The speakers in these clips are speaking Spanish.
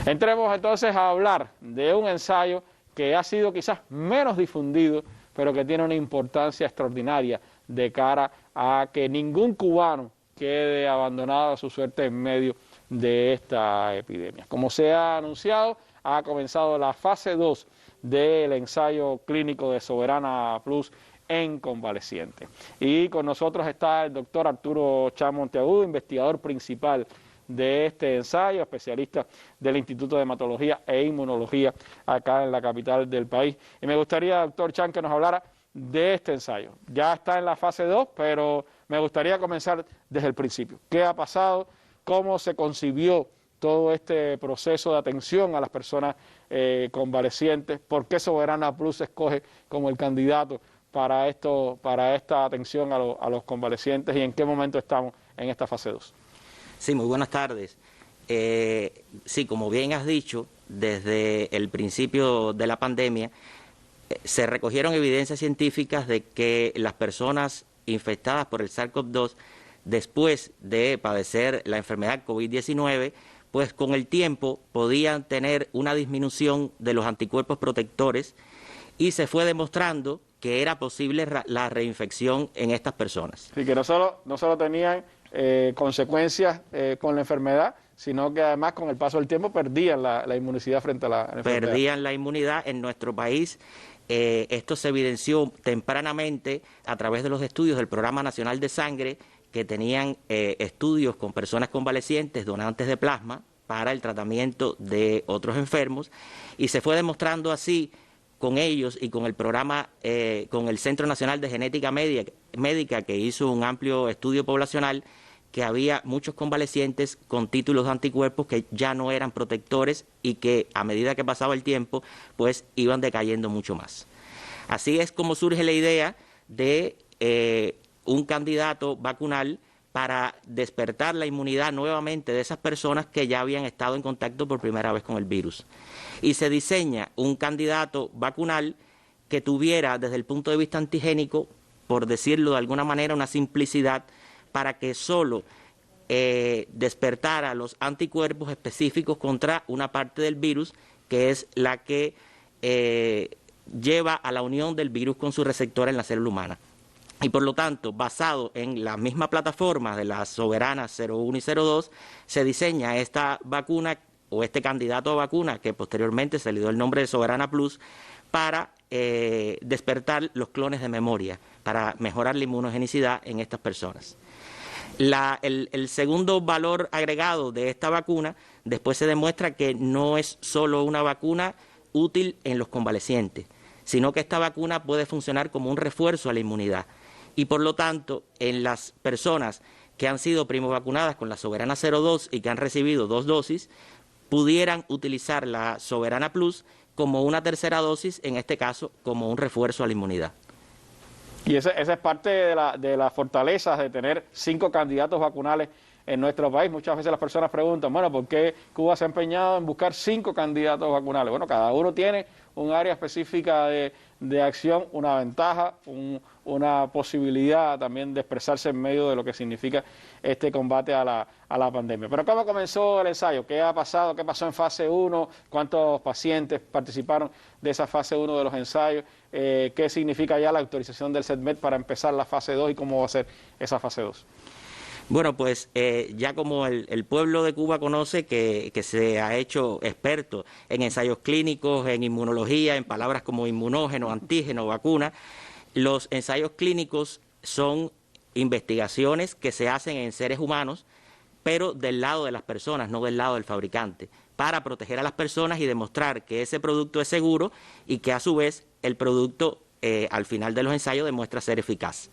Entremos entonces a hablar de un ensayo que ha sido quizás menos difundido, pero que tiene una importancia extraordinaria de cara a que ningún cubano quede abandonado a su suerte en medio de esta epidemia. Como se ha anunciado, ha comenzado la fase 2 del ensayo clínico de Soberana Plus en convalecientes. Y con nosotros está el doctor Arturo Chá Monteagudo, investigador principal de este ensayo, especialista del Instituto de Hematología e Inmunología acá en la capital del país. Y me gustaría, doctor Chan, que nos hablara de este ensayo. Ya está en la fase 2, pero me gustaría comenzar desde el principio. ¿Qué ha pasado? ¿Cómo se concibió todo este proceso de atención a las personas convalecientes? ¿Por qué Soberana Plus se escoge como el candidato para esta atención a los convalecientes? ¿Y en qué momento estamos en esta fase 2? Sí, muy buenas tardes. Sí, como bien has dicho, desde el principio de la pandemia se recogieron evidencias científicas de que las personas infectadas por el SARS-CoV-2 después de padecer la enfermedad COVID-19, pues con el tiempo podían tener una disminución de los anticuerpos protectores y se fue demostrando que era posible la reinfección en estas personas. Sí, que no solo tenían consecuencias con la enfermedad, sino que además con el paso del tiempo perdían la inmunidad frente a la enfermedad. Perdían la inmunidad. En nuestro país esto se evidenció tempranamente a través de los estudios del Programa Nacional de Sangre, que tenían estudios con personas convalecientes, donantes de plasma, para el tratamiento de otros enfermos, y se fue demostrando así con ellos y con el programa, con el Centro Nacional de Genética Médica, que hizo un amplio estudio poblacional, que había muchos convalecientes con títulos de anticuerpos que ya no eran protectores y que a medida que pasaba el tiempo, pues iban decayendo mucho más. Así es como surge la idea de un candidato vacunal para despertar la inmunidad nuevamente de esas personas que ya habían estado en contacto por primera vez con el virus. Y se diseña un candidato vacunal que tuviera, desde el punto de vista antigénico, por decirlo de alguna manera, una simplicidad para que solo despertara los anticuerpos específicos contra una parte del virus, que es la que lleva a la unión del virus con su receptor en la célula humana. Y por lo tanto, basado en la misma plataforma de las Soberanas 01 y 02, se diseña esta vacuna o este candidato a vacuna, que posteriormente se le dio el nombre de Soberana Plus, para despertar los clones de memoria, para mejorar la inmunogenicidad en estas personas. El segundo valor agregado de esta vacuna, después se demuestra que no es solo una vacuna útil en los convalecientes, sino que esta vacuna puede funcionar como un refuerzo a la inmunidad. Y por lo tanto, en las personas que han sido primovacunadas con la Soberana 02 y que han recibido 2 dosis, pudieran utilizar la Soberana Plus como una tercera dosis, en este caso como un refuerzo a la inmunidad. Y esa es parte de las fortalezas de tener 5 candidatos vacunales en nuestro país. Muchas veces las personas preguntan, bueno, ¿por qué Cuba se ha empeñado en buscar 5 candidatos vacunales? Bueno, cada uno tiene un área específica de acción, una ventaja, una posibilidad también de expresarse en medio de lo que significa este combate a la pandemia. Pero ¿cómo comenzó el ensayo? ¿Qué ha pasado? ¿Qué pasó en fase 1? ¿Cuántos pacientes participaron de esa fase 1 de los ensayos? ¿Qué significa ya la autorización del CETMED para empezar la fase 2 y cómo va a ser esa fase 2? Bueno, pues ya como el pueblo de Cuba conoce que se ha hecho experto en ensayos clínicos, en inmunología, en palabras como inmunógeno, antígeno, vacuna, los ensayos clínicos son investigaciones que se hacen en seres humanos, pero del lado de las personas, no del lado del fabricante, para proteger a las personas y demostrar que ese producto es seguro y que a su vez el producto al final de los ensayos demuestra ser eficaz.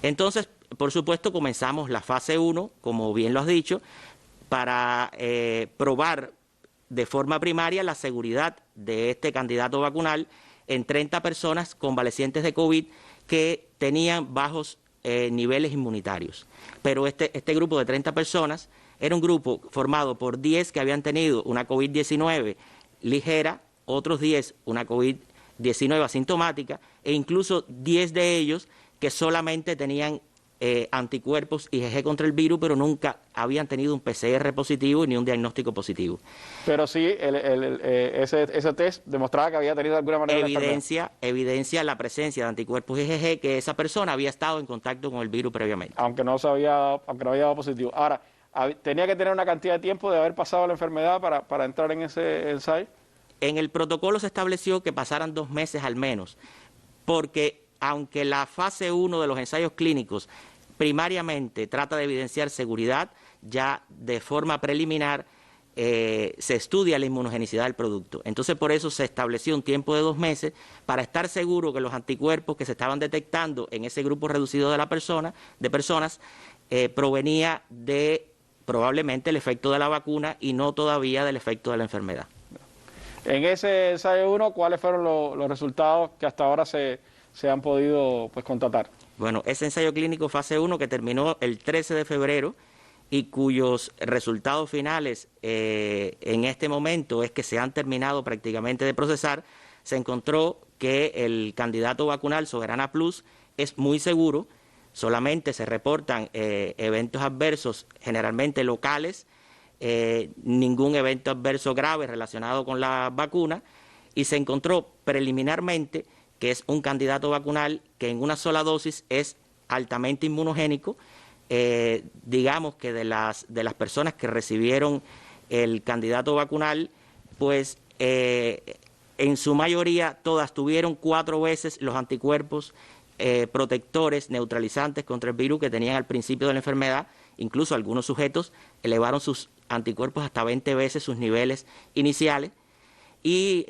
Entonces, por supuesto, comenzamos la fase 1, como bien lo has dicho, para probar de forma primaria la seguridad de este candidato vacunal en 30 personas convalecientes de COVID que tenían bajos niveles inmunitarios. Pero este grupo de 30 personas era un grupo formado por 10 que habían tenido una COVID-19 ligera, otros 10 una COVID-19 asintomática e incluso 10 de ellos que solamente tenían anticuerpos IgG contra el virus, pero nunca habían tenido un PCR positivo ni un diagnóstico positivo. Pero sí, ese test demostraba que había tenido de alguna manera evidencia la presencia de anticuerpos IgG, que esa persona había estado en contacto con el virus previamente. Aunque no había dado positivo. Ahora, ¿tenía que tener una cantidad de tiempo de haber pasado la enfermedad para entrar en ese ensayo? En el protocolo se estableció que pasaran 2 meses al menos, porque aunque la fase 1 de los ensayos clínicos primariamente trata de evidenciar seguridad, ya de forma preliminar se estudia la inmunogenicidad del producto. Entonces, por eso se estableció un tiempo de 2 meses para estar seguro que los anticuerpos que se estaban detectando en ese grupo reducido de personas provenía de probablemente el efecto de la vacuna y no todavía del efecto de la enfermedad. En ese ensayo 1, ¿cuáles fueron los resultados que hasta ahora se han podido constatar? Bueno, ese ensayo clínico fase 1 que terminó el 13 de febrero y cuyos resultados finales en este momento es que se han terminado prácticamente de procesar, se encontró que el candidato vacunal Soberana Plus es muy seguro, solamente se reportan eventos adversos generalmente locales, ningún evento adverso grave relacionado con la vacuna, y se encontró preliminarmente que es un candidato vacunal que en una sola dosis es altamente inmunogénico. Digamos que de las personas que recibieron el candidato vacunal, pues en su mayoría todas tuvieron 4 veces los anticuerpos protectores, neutralizantes contra el virus que tenían al principio de la enfermedad. Incluso algunos sujetos elevaron sus anticuerpos hasta 20 veces sus niveles iniciales. Y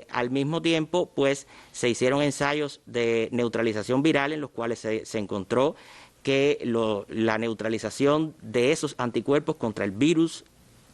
al mismo tiempo, pues, se hicieron ensayos de neutralización viral en los cuales se encontró que la neutralización de esos anticuerpos contra el virus,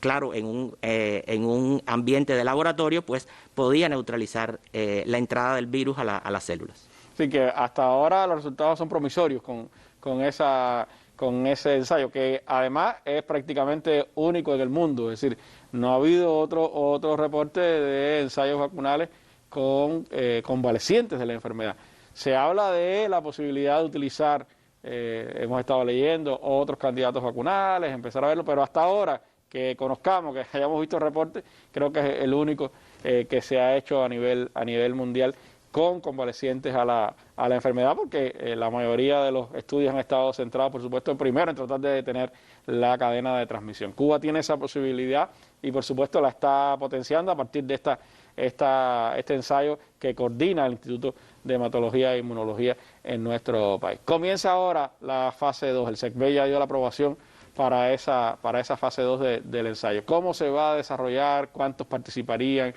claro, en un ambiente de laboratorio, pues podía neutralizar la entrada del virus a las células. Así que hasta ahora los resultados son promisorios con ese ensayo, que además es prácticamente único en el mundo, es decir, no ha habido otro reporte de ensayos vacunales con convalecientes de la enfermedad. Se habla de la posibilidad de utilizar, hemos estado leyendo, otros candidatos vacunales, empezar a verlo, pero hasta ahora que conozcamos, que hayamos visto reportes, creo que es el único que se ha hecho a nivel mundial con convalecientes a la enfermedad, porque la mayoría de los estudios han estado centrados, por supuesto, primero en tratar de detener la cadena de transmisión. Cuba tiene esa posibilidad y, por supuesto, la está potenciando a partir de este ensayo que coordina el Instituto de Hematología e Inmunología en nuestro país. Comienza ahora la fase 2, el SECBE ya dio la aprobación para esa fase 2 del ensayo. ¿Cómo se va a desarrollar? ¿Cuántos participarían?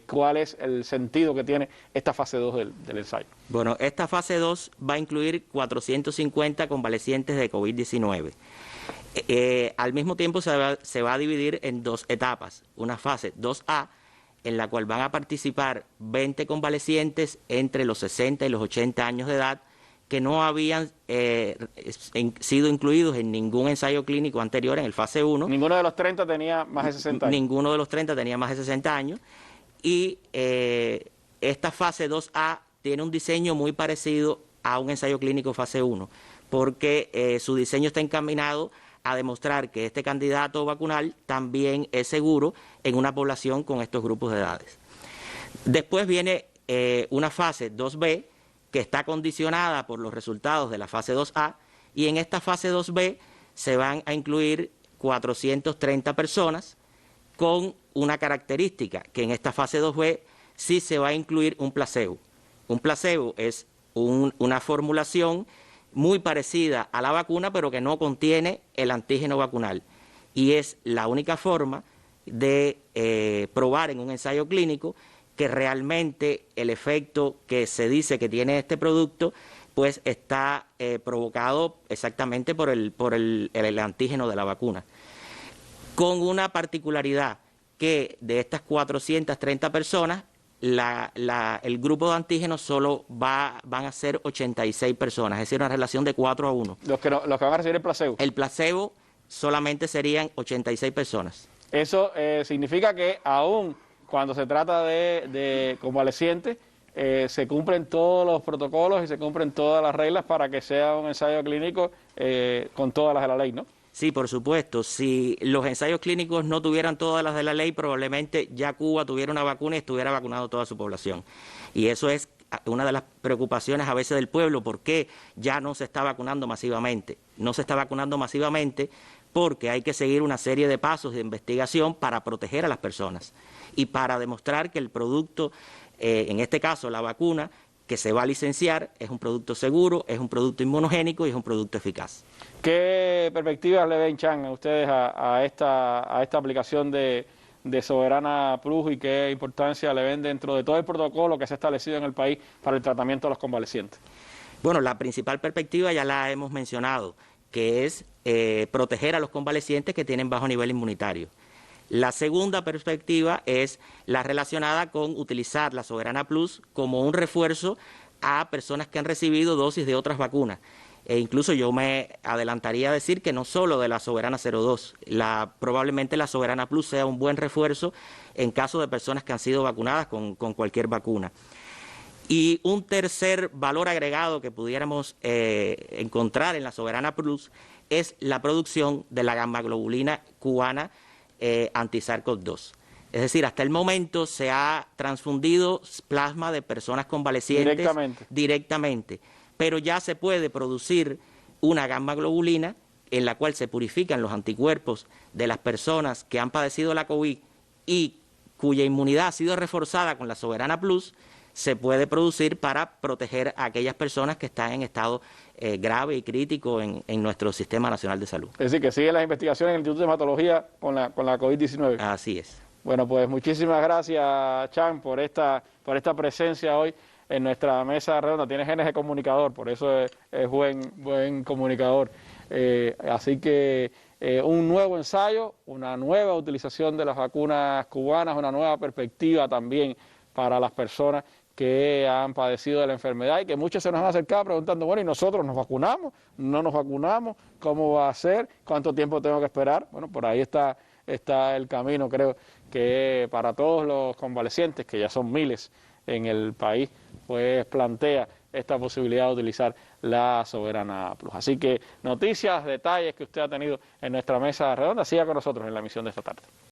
¿Cuál es el sentido que tiene esta fase 2 del ensayo? Bueno, esta fase 2 va a incluir 450 convalecientes de COVID-19. Al mismo tiempo se va a dividir en 2 etapas. Una fase 2A, en la cual van a participar 20 convalecientes entre los 60 y los 80 años de edad, que no habían sido incluidos en ningún ensayo clínico anterior en el fase 1. Ninguno de los 30 tenía más de 60 años. Ninguno de los 30 tenía más de 60 años. Y esta fase 2A tiene un diseño muy parecido a un ensayo clínico fase 1, porque su diseño está encaminado a demostrar que este candidato vacunal también es seguro en una población con estos grupos de edades. Después viene una fase 2B, que está condicionada por los resultados de la fase 2A, y en esta fase 2B se van a incluir 430 personas con una característica, que en esta fase 2B sí se va a incluir un placebo. Un placebo es una formulación muy parecida a la vacuna, pero que no contiene el antígeno vacunal, y es la única forma de probar en un ensayo clínico que realmente el efecto que se dice que tiene este producto pues está provocado exactamente por el antígeno de la vacuna. Con una particularidad, que de estas 430 personas, el grupo de antígenos solo van a ser 86 personas, es decir, una relación de 4-1. Los que van a recibir el placebo. El placebo solamente serían 86 personas. Eso significa que aún cuando se trata de convalecientes, se cumplen todos los protocolos y se cumplen todas las reglas para que sea un ensayo clínico con todas las de la ley, ¿no? Sí, por supuesto. Si los ensayos clínicos no tuvieran todas las de la ley, probablemente ya Cuba tuviera una vacuna y estuviera vacunado toda su población. Y eso es una de las preocupaciones a veces del pueblo, ¿por qué ya no se está vacunando masivamente? No se está vacunando masivamente porque hay que seguir una serie de pasos de investigación para proteger a las personas y para demostrar que el producto, en este caso la vacuna, que se va a licenciar, es un producto seguro, es un producto inmunogénico y es un producto eficaz. ¿Qué perspectivas le ven, Chan, a ustedes a esta aplicación de Soberana Plus y qué importancia le ven dentro de todo el protocolo que se ha establecido en el país para el tratamiento de los convalecientes? Bueno, la principal perspectiva ya la hemos mencionado, que es proteger a los convalecientes que tienen bajo nivel inmunitario. La segunda perspectiva es la relacionada con utilizar la Soberana Plus como un refuerzo a personas que han recibido dosis de otras vacunas. E incluso yo me adelantaría a decir que no solo de la Soberana 02, probablemente la Soberana Plus sea un buen refuerzo en caso de personas que han sido vacunadas con cualquier vacuna. Y un tercer valor agregado que pudiéramos encontrar en la Soberana Plus es la producción de la gamma-globulina cubana anti-SARS-CoV-2. Es decir, hasta el momento se ha transfundido plasma de personas convalecientes directamente, pero ya se puede producir una gamma-globulina en la cual se purifican los anticuerpos de las personas que han padecido la COVID y cuya inmunidad ha sido reforzada con la Soberana Plus, se puede producir para proteger a aquellas personas que están en estado grave y crítico en nuestro Sistema Nacional de Salud. Es decir, que siguen las investigaciones en el Instituto de Hematología con la COVID-19. Así es. Bueno, pues muchísimas gracias, Chan, por esta presencia hoy en nuestra mesa redonda. Tiene genes de comunicador, por eso es buen comunicador. Así que un nuevo ensayo, una nueva utilización de las vacunas cubanas, una nueva perspectiva también para las personas que han padecido de la enfermedad y que muchos se nos han acercado preguntando, bueno, ¿y nosotros nos vacunamos? ¿No nos vacunamos? ¿Cómo va a ser? ¿Cuánto tiempo tengo que esperar? Bueno, por ahí está el camino, creo que para todos los convalecientes, que ya son miles en el país, pues plantea esta posibilidad de utilizar la Soberana Plus. Así que noticias, detalles que usted ha tenido en nuestra mesa redonda, siga con nosotros en la emisión de esta tarde.